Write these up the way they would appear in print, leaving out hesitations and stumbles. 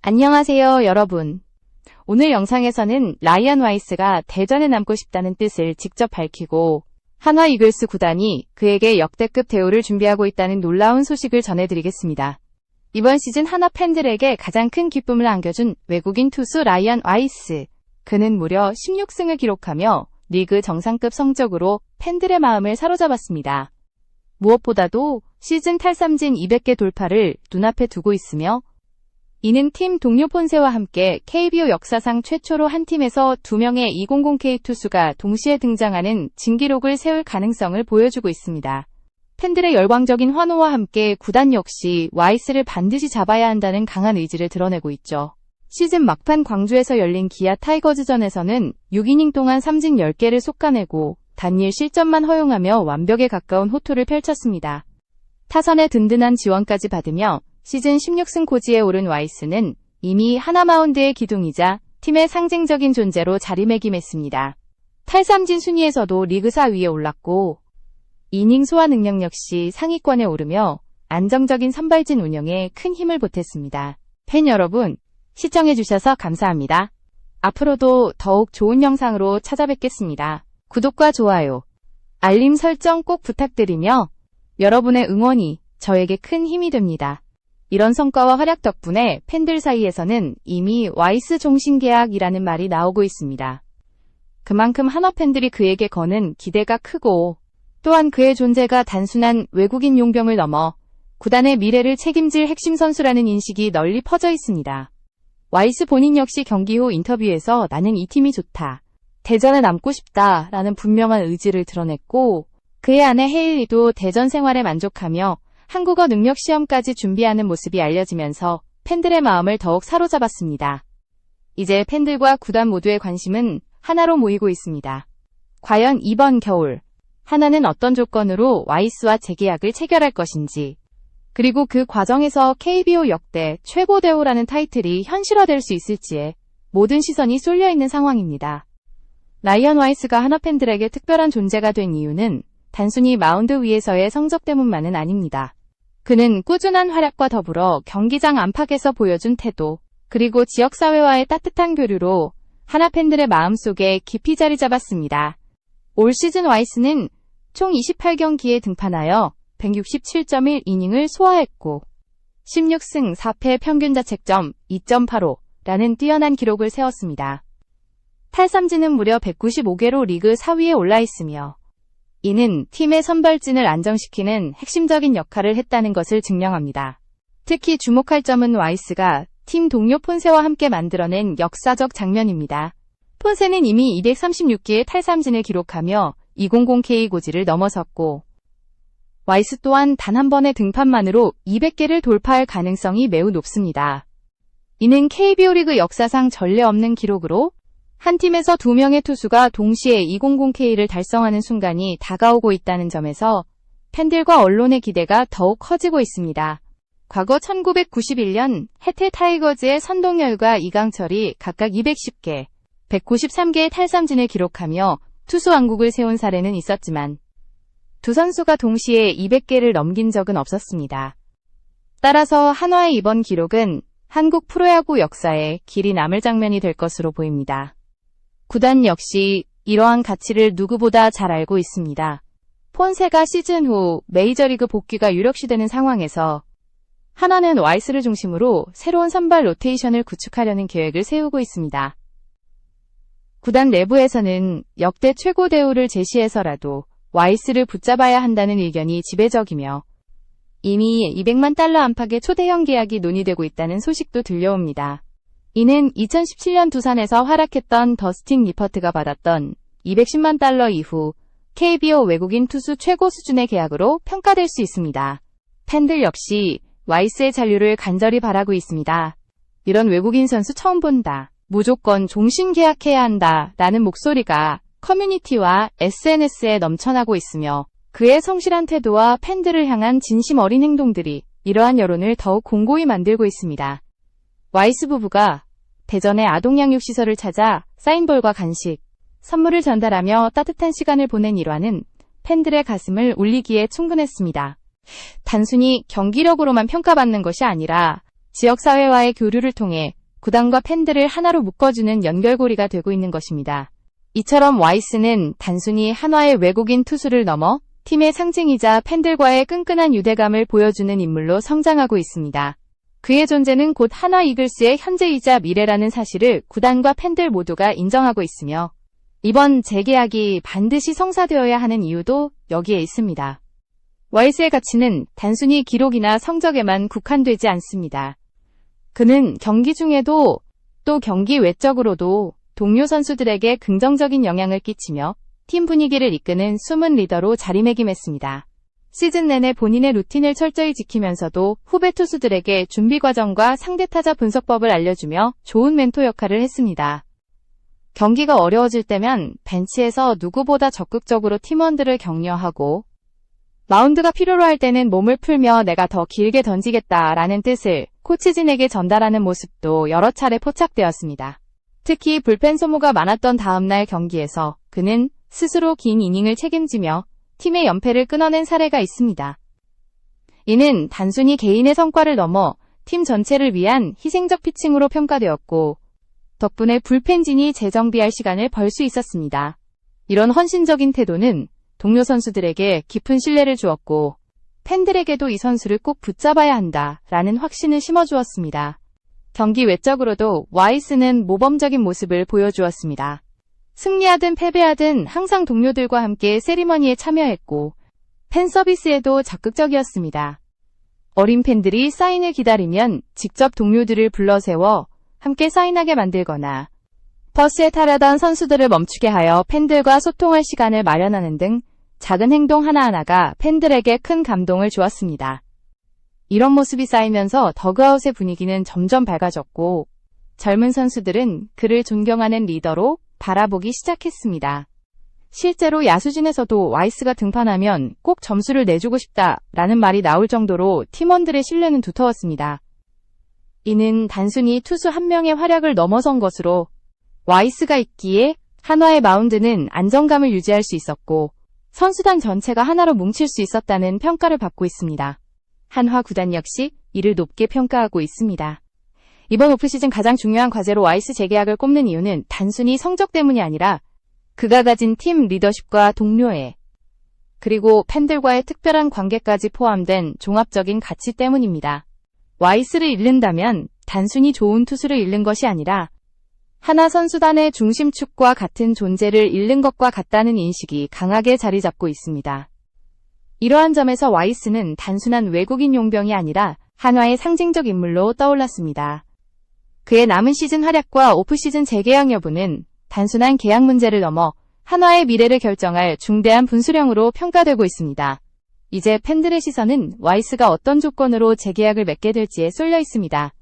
안녕하세요, 여러분. 오늘 영상에서는 라이언 와이스가 대전에 남고 싶다는 뜻을 직접 밝히고 한화 이글스 구단이 그에게 역대급 대우를 준비하고 있다는 놀라운 소식을 전해드리겠습니다. 이번 시즌 한화 팬들에게 가장 큰 기쁨을 안겨준 외국인 투수 라이언 와이스. 그는 무려 16승을 기록하며 리그 정상급 성적으로 팬들의 마음을 사로잡았습니다. 무엇보다도 시즌 탈삼진 200개 돌파를 눈앞에 두고 있으며 이는 팀 동료 폰세와 함께 KBO 역사상 최초로 한 팀에서 2명의 200K 투수가 동시에 등장하는 진기록을 세울 가능성을 보여주고 있습니다. 팬들의 열광적인 환호와 함께 구단 역시 와이스를 반드시 잡아야 한다는 강한 의지를 드러내고 있죠. 시즌 막판 광주에서 열린 기아 타이거즈전에서는 6이닝 동안 삼진 10개를 솎아내고 단 1실점만 허용하며 완벽에 가까운 호투를 펼쳤습니다. 타선의 든든한 지원까지 받으며 시즌 16승 고지에 오른 와이스는 이미 한화 마운드의 기둥이자 팀의 상징적인 존재로 자리매김했습니다. 탈삼진 순위에서도 리그 4위에 올랐고 이닝 소화 능력 역시 상위권에 오르며 안정적인 선발진 운영에 큰 힘을 보탰습니다. 팬 여러분, 시청해주셔서 감사합니다. 앞으로도 더욱 좋은 영상으로 찾아뵙겠습니다. 구독과 좋아요, 알림 설정 꼭 부탁드리며 여러분의 응원이 저에게 큰 힘이 됩니다. 이런 성과와 활약 덕분에 팬들 사이에서는 이미 와이스 종신계약이라는 말이 나오고 있습니다. 그만큼 한화 팬들이 그에게 거는 기대가 크고 또한 그의 존재가 단순한 외국인 용병을 넘어 구단의 미래를 책임질 핵심 선수라는 인식이 널리 퍼져 있습니다. 와이스 본인 역시 경기 후 인터뷰에서 나는 이 팀이 좋다, 대전에 남고 싶다 라는 분명한 의지를 드러냈고 그의 아내 헤일리도 대전 생활에 만족하며 한국어 능력 시험까지 준비하는 모습이 알려지면서 팬들의 마음을 더욱 사로잡았습니다. 이제 팬들과 구단 모두의 관심은 하나로 모이고 있습니다. 과연 이번 겨울 한화는 어떤 조건으로 와이스와 재계약을 체결할 것인지, 그리고 그 과정에서 KBO 역대 최고 대우라는 타이틀이 현실화될 수 있을지에 모든 시선이 쏠려있는 상황입니다. 라이언 와이스가 한화 팬들에게 특별한 존재가 된 이유는 단순히 마운드 위에서의 성적 때문만은 아닙니다. 그는 꾸준한 활약과 더불어 경기장 안팎에서 보여준 태도, 그리고 지역사회와의 따뜻한 교류로 한화 팬들의 마음속에 깊이 자리 잡았습니다. 올 시즌 와이스는 총 28경기에 등판하여 167.1이닝을 소화했고 16승 4패 평균 자책점 2.85라는 뛰어난 기록을 세웠습니다. 탈삼진은 무려 195개로 리그 4위에 올라 있으며 이는 팀의 선발진을 안정시키는 핵심적인 역할을 했다는 것을 증명합니다. 특히 주목할 점은 와이스가 팀 동료 폰세와 함께 만들어낸 역사적 장면입니다. 폰세는 이미 236개의 탈삼진을 기록하며 200K 고지를 넘어섰고 와이스 또한 단 한 번의 등판만으로 200개를 돌파할 가능성이 매우 높습니다. 이는 KBO 리그 역사상 전례 없는 기록으로 한 팀에서 2명의 투수가 동시에 200K를 달성하는 순간이 다가오고 있다는 점에서 팬들과 언론의 기대가 더욱 커지고 있습니다. 과거 1991년 해태 타이거즈의 선동열과 이강철이 각각 210개, 193개의 탈삼진을 기록하며 투수 왕국을 세운 사례는 있었지만 두 선수가 동시에 200개를 넘긴 적은 없었습니다. 따라서 한화의 이번 기록은 한국 프로야구 역사에 길이 남을 장면이 될 것으로 보입니다. 구단 역시 이러한 가치를 누구보다 잘 알고 있습니다. 폰세가 시즌 후 메이저리그 복귀가 유력시되는 상황에서 한화는 와이스를 중심으로 새로운 선발 로테이션을 구축하려는 계획을 세우고 있습니다. 구단 내부에서는 역대 최고 대우를 제시해서라도 와이스를 붙잡아야 한다는 의견이 지배적이며 이미 $200만 안팎의 초대형 계약이 논의되고 있다는 소식도 들려옵니다. 이는 2017년 두산에서 활약했던 더스틴 리퍼트가 받았던 $210만 이후 KBO 외국인 투수 최고 수준의 계약으로 평가될 수 있습니다. 팬들 역시 와이스의 잔류를 간절히 바라고 있습니다. 이런 외국인 선수 처음 본다, 무조건 종신 계약해야 한다 라는 목소리가 커뮤니티와 SNS에 넘쳐나고 있으며 그의 성실한 태도와 팬들을 향한 진심 어린 행동들이 이러한 여론을 더욱 공고히 만들고 있습니다. 와이스 부부가 대전의 아동양육시설을 찾아 사인볼과 간식, 선물을 전달하며 따뜻한 시간을 보낸 일화는 팬들의 가슴을 울리기에 충분했습니다. 단순히 경기력으로만 평가받는 것이 아니라 지역사회와의 교류를 통해 구단과 팬들을 하나로 묶어주는 연결고리가 되고 있는 것입니다. 이처럼 와이스는 단순히 한화의 외국인 투수를 넘어 팀의 상징이자 팬들과의 끈끈한 유대감을 보여주는 인물로 성장하고 있습니다. 그의 존재는 곧 한화 이글스의 현재이자 미래라는 사실을 구단과 팬들 모두가 인정하고 있으며 이번 재계약이 반드시 성사되어야 하는 이유도 여기에 있습니다. 와이스의 가치는 단순히 기록이나 성적에만 국한되지 않습니다. 그는 경기 중에도 또 경기 외적으로도 동료 선수들에게 긍정적인 영향을 끼치며 팀 분위기를 이끄는 숨은 리더로 자리매김했습니다. 시즌 내내 본인의 루틴을 철저히 지키면서도 후배 투수들에게 준비 과정과 상대 타자 분석법을 알려주며 좋은 멘토 역할을 했습니다. 경기가 어려워질 때면 벤치에서 누구보다 적극적으로 팀원들을 격려하고 마운드가 필요로 할 때는 몸을 풀며 내가 더 길게 던지겠다라는 뜻을 코치진에게 전달하는 모습도 여러 차례 포착되었습니다. 특히 불펜 소모가 많았던 다음날 경기에서 그는 스스로 긴 이닝을 책임지며 팀의 연패를 끊어낸 사례가 있습니다. 이는 단순히 개인의 성과를 넘어 팀 전체를 위한 희생적 피칭으로 평가되었고 덕분에 불펜진이 재정비할 시간을 벌 수 있었습니다. 이런 헌신적인 태도는 동료 선수들에게 깊은 신뢰를 주었고 팬들에게도 이 선수를 꼭 붙잡아야 한다라는 확신을 심어주었습니다. 경기 외적으로도 와이스는 모범적인 모습을 보여주었습니다. 승리하든 패배하든 항상 동료들과 함께 세리머니에 참여했고 팬 서비스에도 적극적이었습니다. 어린 팬들이 사인을 기다리면 직접 동료들을 불러세워 함께 사인하게 만들거나 버스에 타려던 선수들을 멈추게 하여 팬들과 소통할 시간을 마련하는 등 작은 행동 하나하나가 팬들에게 큰 감동을 주었습니다. 이런 모습이 쌓이면서 더그아웃의 분위기는 점점 밝아졌고 젊은 선수들은 그를 존경하는 리더로 바라보기 시작했습니다. 실제로 야수진에서도 와이스가 등판하면 꼭 점수를 내주고 싶다라는 말이 나올 정도로 팀원들의 신뢰는 두터웠습니다. 이는 단순히 투수 한 명의 활약을 넘어선 것으로 와이스가 있기에 한화의 마운드는 안정감을 유지할 수 있었고 선수단 전체가 하나로 뭉칠 수 있었다는 평가를 받고 있습니다. 한화 구단 역시 이를 높게 평가하고 있습니다. 이번 오프시즌 가장 중요한 과제로 와이스 재계약을 꼽는 이유는 단순히 성적 때문이 아니라 그가 가진 팀 리더십과 동료애, 그리고 팬들과의 특별한 관계까지 포함된 종합적인 가치 때문입니다. 와이스를 잃는다면 단순히 좋은 투수를 잃는 것이 아니라 한화 선수단의 중심축과 같은 존재를 잃는 것과 같다는 인식이 강하게 자리 잡고 있습니다. 이러한 점에서 와이스는 단순한 외국인 용병이 아니라 한화의 상징적 인물로 떠올랐습니다. 그의 남은 시즌 활약과 오프시즌 재계약 여부는 단순한 계약 문제를 넘어 한화의 미래를 결정할 중대한 분수령으로 평가되고 있습니다. 이제 팬들의 시선은 와이스가 어떤 조건으로 재계약을 맺게 될지에 쏠려 있습니다.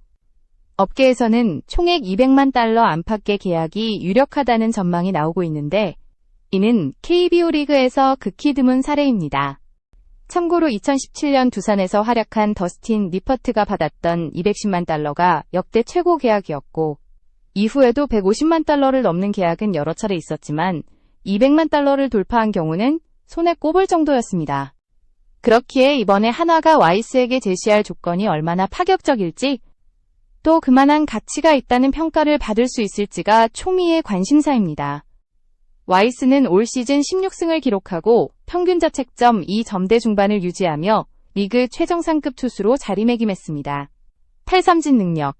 업계에서는 총액 200만 달러 안팎의 계약이 유력하다는 전망이 나오고 있는데 이는 KBO 리그에서 극히 드문 사례입니다. 참고로 2017년 두산에서 활약한 더스틴 니퍼트가 받았던 210만 달러가 역대 최고 계약이었고 이후에도 150만 달러를 넘는 계약은 여러 차례 있었지만 200만 달러를 돌파한 경우는 손에 꼽을 정도였습니다. 그렇기에 이번에 한화가 와이스에게 제시할 조건이 얼마나 파격적일지 또 그만한 가치가 있다는 평가를 받을 수 있을지가 초미의 관심사입니다. 와이스는 올 시즌 16승을 기록하고 평균 자책점 2점대 중반을 유지하며 리그 최정상급 투수로 자리매김했습니다. 탈삼진 능력,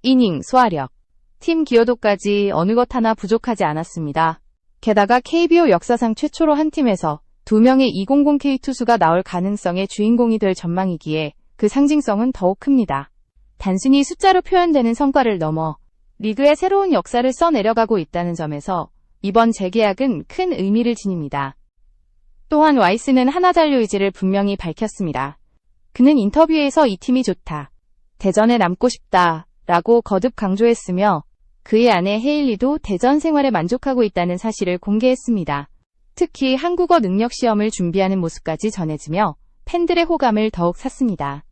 이닝 소화력, 팀 기여도까지 어느 것 하나 부족하지 않았습니다. 게다가 KBO 역사상 최초로 한 팀에서 2명의 200K 투수가 나올 가능성의 주인공이 될 전망이기에 그 상징성은 더욱 큽니다. 단순히 숫자로 표현되는 성과를 넘어 리그의 새로운 역사를 써내려가고 있다는 점에서 이번 재계약은 큰 의미를 지닙니다. 또한 와이스는 한화 잔류 의지를 분명히 밝혔습니다. 그는 인터뷰에서 이 팀이 좋다, 대전에 남고 싶다 라고 거듭 강조했으며 그의 아내 헤일리도 대전 생활에 만족하고 있다는 사실을 공개했습니다. 특히 한국어 능력 시험을 준비하는 모습까지 전해지며 팬들의 호감을 더욱 샀습니다.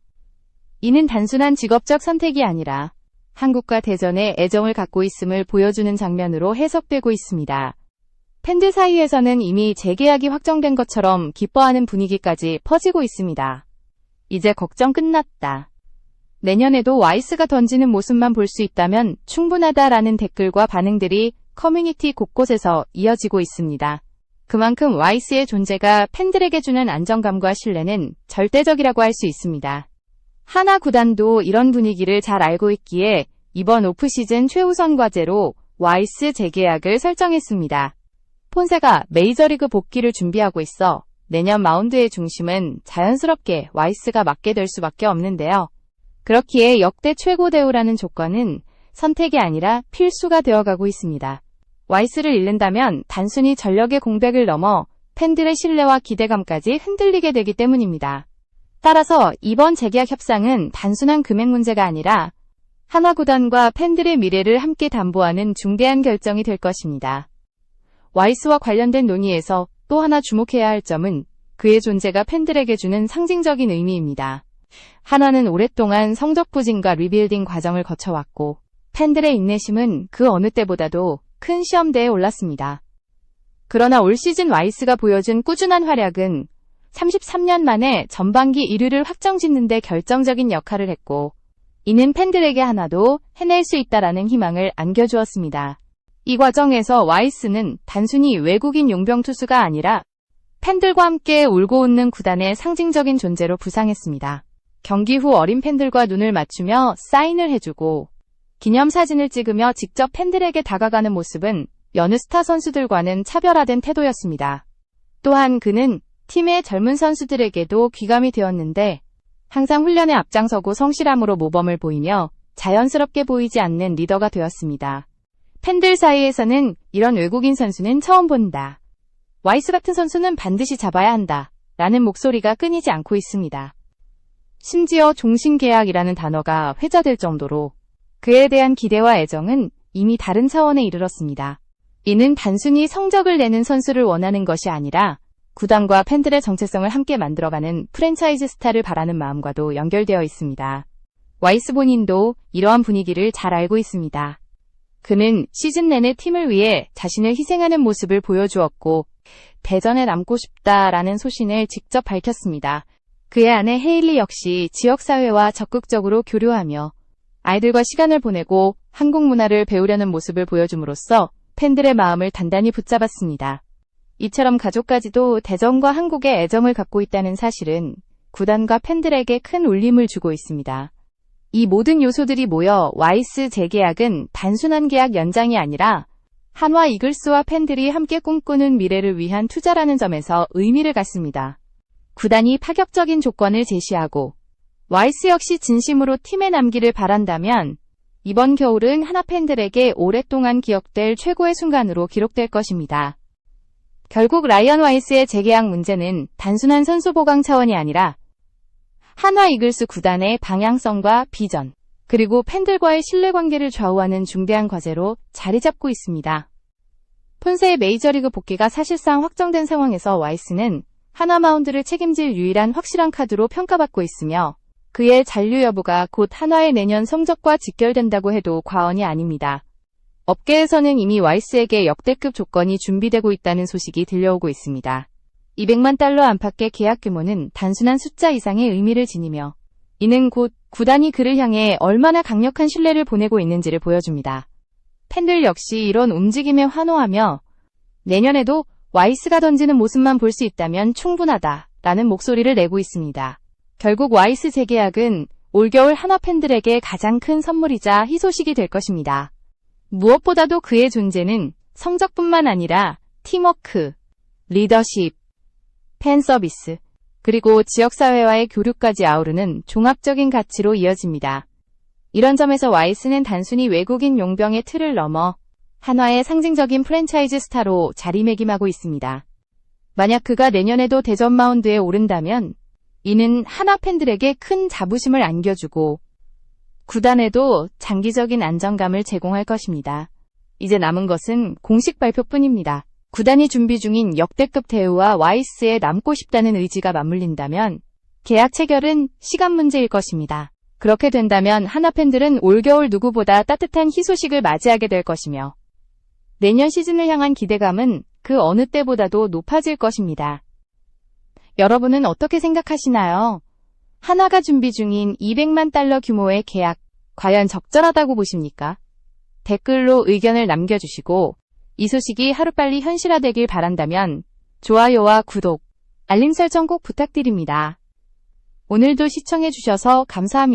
이는 단순한 직업적 선택이 아니라 한국과 대전에 애정을 갖고 있음을 보여주는 장면으로 해석되고 있습니다. 팬들 사이에서는 이미 재계약이 확정된 것처럼 기뻐하는 분위기까지 퍼지고 있습니다. 이제 걱정 끝났다. 내년에도 와이스가 던지는 모습만 볼 수 있다면 충분하다라는 댓글과 반응들이 커뮤니티 곳곳에서 이어지고 있습니다. 그만큼 와이스의 존재가 팬들에게 주는 안정감과 신뢰는 절대적이라고 할 수 있습니다. 하나 구단도 이런 분위기를 잘 알고 있기에 이번 오프시즌 최우선 과제로 와이스 재계약을 설정했습니다. 폰세가 메이저리그 복귀를 준비하고 있어 내년 마운드의 중심은 자연스럽게 와이스가 맡게 될 수밖에 없는데요. 그렇기에 역대 최고 대우라는 조건은 선택이 아니라 필수가 되어가고 있습니다. 와이스를 잃는다면 단순히 전력의 공백을 넘어 팬들의 신뢰와 기대감까지 흔들리게 되기 때문입니다. 따라서 이번 재계약 협상은 단순한 금액 문제가 아니라 한화 구단과 팬들의 미래를 함께 담보하는 중대한 결정이 될 것입니다. 와이스와 관련된 논의에서 또 하나 주목해야 할 점은 그의 존재가 팬들에게 주는 상징적인 의미입니다. 한화는 오랫동안 성적 부진과 리빌딩 과정을 거쳐왔고 팬들의 인내심은 그 어느 때보다도 큰 시험대에 올랐습니다. 그러나 올 시즌 와이스가 보여준 꾸준한 활약은 33년 만에 전반기 1위를 확정짓는 데 결정적인 역할을 했고 이는 팬들에게 하나도 해낼 수 있다라는 희망을 안겨주었습니다. 이 과정에서 와이스는 단순히 외국인 용병 투수가 아니라 팬들과 함께 울고 웃는 구단의 상징적인 존재로 부상했습니다. 경기 후 어린 팬들과 눈을 맞추며 사인을 해주고 기념사진을 찍으며 직접 팬들에게 다가가는 모습은 여느 스타 선수들과는 차별화된 태도였습니다. 또한 그는 팀의 젊은 선수들에게도 귀감이 되었는데 항상 훈련에 앞장서고 성실함으로 모범을 보이며 자연스럽게 보이지 않는 리더가 되었습니다. 팬들 사이에서는 이런 외국인 선수는 처음 본다. 와이스 같은 선수는 반드시 잡아야 한다. 라는 목소리가 끊이지 않고 있습니다. 심지어 종신계약이라는 단어가 회자될 정도로 그에 대한 기대와 애정은 이미 다른 차원에 이르렀습니다. 이는 단순히 성적을 내는 선수를 원하는 것이 아니라 구단과 팬들의 정체성을 함께 만들어가는 프랜차이즈 스타를 바라는 마음과도 연결되어 있습니다. 와이스 본인도 이러한 분위기를 잘 알고 있습니다. 그는 시즌 내내 팀을 위해 자신을 희생하는 모습을 보여주었고 대전에 남고 싶다라는 소신을 직접 밝혔습니다. 그의 아내 헤일리 역시 지역사회와 적극적으로 교류하며 아이들과 시간을 보내고 한국 문화를 배우려는 모습을 보여줌으로써 팬들의 마음을 단단히 붙잡았습니다. 이처럼 가족까지도 대전과 한국에 애정을 갖고 있다는 사실은 구단과 팬들에게 큰 울림을 주고 있습니다. 이 모든 요소들이 모여 와이스 재계약은 단순한 계약 연장이 아니라 한화 이글스와 팬들이 함께 꿈꾸는 미래를 위한 투자라는 점에서 의미를 갖습니다. 구단이 파격적인 조건을 제시하고 와이스 역시 진심으로 팀에 남기를 바란다면 이번 겨울은 한화 팬들에게 오랫동안 기억될 최고의 순간으로 기록될 것입니다. 결국 라이언 와이스의 재계약 문제는 단순한 선수 보강 차원이 아니라 한화 이글스 구단의 방향성과 비전, 그리고 팬들과의 신뢰관계를 좌우하는 중대한 과제로 자리 잡고 있습니다. 폰세의 메이저리그 복귀가 사실상 확정된 상황에서 와이스는 한화 마운드를 책임질 유일한 확실한 카드로 평가받고 있으며 그의 잔류 여부가 곧 한화의 내년 성적과 직결된다고 해도 과언이 아닙니다. 업계에서는 이미 와이스에게 역대급 조건이 준비되고 있다는 소식이 들려오고 있습니다. 200만 달러 안팎의 계약 규모는 단순한 숫자 이상의 의미를 지니며 이는 곧 구단이 그를 향해 얼마나 강력한 신뢰를 보내고 있는지를 보여줍니다. 팬들 역시 이런 움직임에 환호하며 내년에도 와이스가 던지는 모습만 볼 수 있다면 충분하다라는 목소리를 내고 있습니다. 결국 와이스 재계약은 올겨울 한화 팬들에게 가장 큰 선물이자 희소식이 될 것입니다. 무엇보다도 그의 존재는 성적뿐만 아니라 팀워크, 리더십, 팬 서비스, 그리고 지역사회와의 교류까지 아우르는 종합적인 가치로 이어집니다. 이런 점에서 와이스는 단순히 외국인 용병의 틀을 넘어 한화의 상징적인 프랜차이즈 스타로 자리매김하고 있습니다. 만약 그가 내년에도 대전 마운드에 오른다면 이는 한화 팬들에게 큰 자부심을 안겨주고 구단에도 장기적인 안정감을 제공할 것입니다. 이제 남은 것은 공식 발표뿐입니다. 구단이 준비 중인 역대급 대우와 와이스에 남고 싶다는 의지가 맞물린다면 계약 체결은 시간 문제일 것입니다. 그렇게 된다면 한화 팬들은 올겨울 누구보다 따뜻한 희소식을 맞이하게 될 것이며 내년 시즌을 향한 기대감은 그 어느 때보다도 높아질 것입니다. 여러분은 어떻게 생각하시나요? 하나가 준비 중인 200만 달러 규모의 계약, 과연 적절하다고 보십니까? 댓글로 의견을 남겨주시고 이 소식이 하루빨리 현실화되길 바란다면 좋아요와 구독, 알림 설정 꼭 부탁드립니다. 오늘도 시청해주셔서 감사합니다.